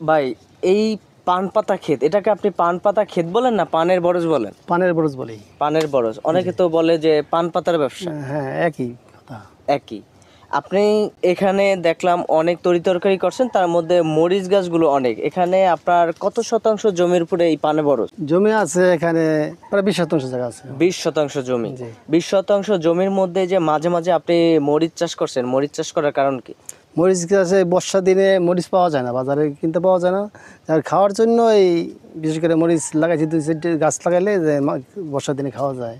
ভাই এই পান পাতা ক্ষেত, এটাকে আপনি পান পাতা ক্ষেত বলেন না পানের বরজ বলেন? পানের বরজ বলি। পানের বরজ, অনেকে তো বলে যে পান পাতার ব্যবসা। হ্যাঁ, একই কথা। একই। আপনি এখানে দেখলাম অনেক তরিতরকারি করছেন, তার মধ্যে মরিচ গাছগুলো অনেক। এখানে আপনার কত শতাংশ জমির উপরে এই পানে বরজ? জমি আছে এখানে প্রায় 20% জায়গা আছে। 20% জমি। জি। 20% জমির মধ্যে যে মাঝে মাঝে আপনি মরিচ চাষ করছেন, মরিচ চাষ করার কারণ কি? মরিচ গাছে বর্ষা দিনে মরিচ পাওয়া যায় না, বাজারে কিনতে পাওয়া যায় না। আর খাওয়ার জন্য এই বিশেষ করে মরিচ লাগাইছি, 2-4টি গাছ লাগাইলে যে বর্ষার দিনে খাওয়া যায়।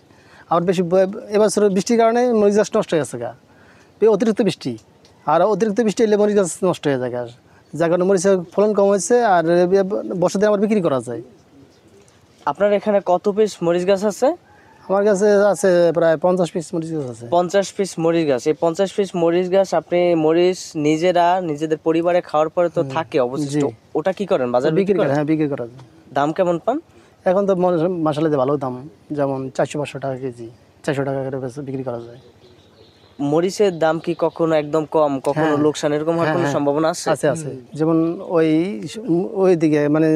আবার বেশি এবছর বৃষ্টির কারণে মরিচ গাছ নষ্ট হয়ে গেছে গা, অতিরিক্ত বৃষ্টি। আর অতিরিক্ত বৃষ্টি এলে মরিচ গাছ নষ্ট হয়ে যায় গা, যার কারণে মরিচের ফলন কম হয়েছে। আর বর্ষার দিনে আবার বিক্রি করা যায়। আপনার এখানে কত পিস মরিচ গাছ আছে? আমার কাছে আছে প্রায় 50 পিস মরিচ গাছ আছে। 50 পিস মরিচ গাছ। এই 50 পিস মরিচ গাছ আপনি মরিচ নিজেদের পরিবারে খাওয়ার পরে তো থাকে অবশিষ্ট, ওটা কি করেন? বাজারে বিক্রি করে, হ্যাঁ বিক্রি করা যায়। দাম কেমন পান? এখন তো মাসালাতে ভালো দাম, যেমন 400-500 টাকা কেজি, 400 টাকা করে বিক্রি করা যায়। মরিচের দাম কি কখনো একদম কম, কখনো লোকসান, এরকম হওয়ার কোনো সম্ভাবনা আছে? আছে আছে। যেমন ওই দিকে মানে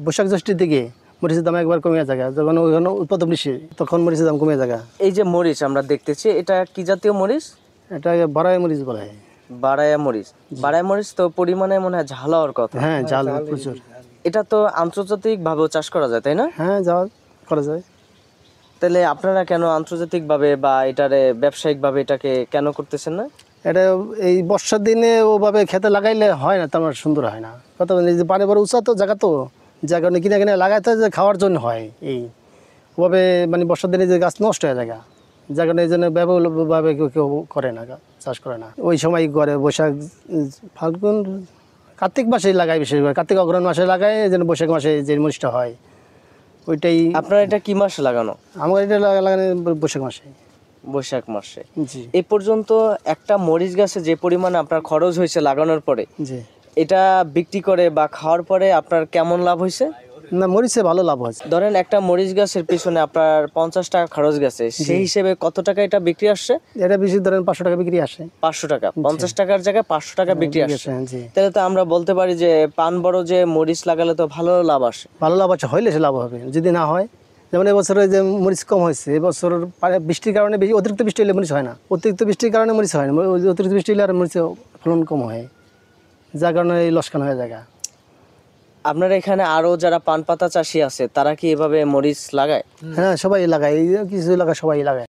বৈশাখ জ্যৈষ্ঠের দিকে মরিচের দাম একবার কমে যায়, যখন ওইখানে উৎপাদন বেশি তখন মরিচের দাম কমে যায়। এই যে মরিচ আমরা দেখতেছি, এটা কি জাতীয় মরিচ? এটা বারাই মরিচ বলা হয়। বারায়া মরিচ। বারায়া মরিচ তো পরিমাণে মনে হয় ঝাল হওয়ার কথা। হ্যাঁ, ঝাল প্রচুর। এটা তো আন্তর্জাতিক ভাবেও চাষ করা যায়, তাই না? হ্যাঁ, যাওয়া করা যায়। তাহলে আপনারা কেন আন্তর্জাতিক ভাবে বা এটারে ব্যবসায়িক ভাবে এটাকে কেন করতেছেন না? এটা এই বর্ষার দিনে ওভাবে খেতে লাগাইলে হয় না, তেমন সুন্দর হয় না। কত যে পানি বড় উঁচা তো জায়গা, তো জায়গা কিনে কিনে লাগাইতে যে খাওয়ার জন্য হয়। এই ওভাবে মানে বর্ষার দিনে যে গাছ নষ্ট হয়ে যায়, যার কারণে এই জন্য ব্যাপকভাবে কেউ করে না, চাষ করে না। ওই সময় করে বৈশাখ ফাল্গুন কার্তিক মাসে লাগায়, বিশেষ করে কার্তিক অগ্রহণ মাসে লাগায়, যেন বৈশাখ মাসে যে মরিচটা হয় ওইটাই। আপনার এটা কি মাসে লাগানো? আমার এটা লাগানো বৈশাখ মাসে। বৈশাখ মাসে। জি। এই পর্যন্ত একটা মরিচ গাছে যে পরিমাণে আপনার খরচ হয়েছে লাগানোর পরে, জি। এটা বিক্রি করে বা খাওয়ার পরে আপনার কেমন লাভ হয়েছে? না, মরিচে ভালো লাভ হয়েছে। ধরেন একটা মরিচ গাছের পিছনে আপনার 50 টাকা খরচ গেছে, সেই হিসেবে কত টাকা এটা বিক্রি আসছে? এটা বেশি ধরেন 500 টাকা বিক্রি আসে। 500 টাকা। 50 টাকার জায়গায় 500 টাকা বিক্রি আসছে। জি। তাহলে তো আমরা বলতে পারি যে পান বড় যে মরিচ লাগালে তো ভালো লাভ আসে। ভালো লাভ আছে, হইলে সে লাভ হবে। যদি না হয়, যেমন এবছরে যে মরিচ কম হয়েছে, এবছর বৃষ্টির কারণে বেশি, অতিরিক্ত বৃষ্টি হলে মরিচ হয় না। অতিরিক্ত বৃষ্টির কারণে মরিচ হয় না, অতিরিক্ত বৃষ্টি হলে আর মরিচের ফলন কম হয়, যার কারণে এই লোকসান হয়ে যায়। আপনার এখানে আরো যারা পান পাতা চাষি আছে তারা কি এভাবে মরিচ লাগায়? হ্যাঁ, সবাই লাগায়, কিছু লাগায়, সবাই লাগায়।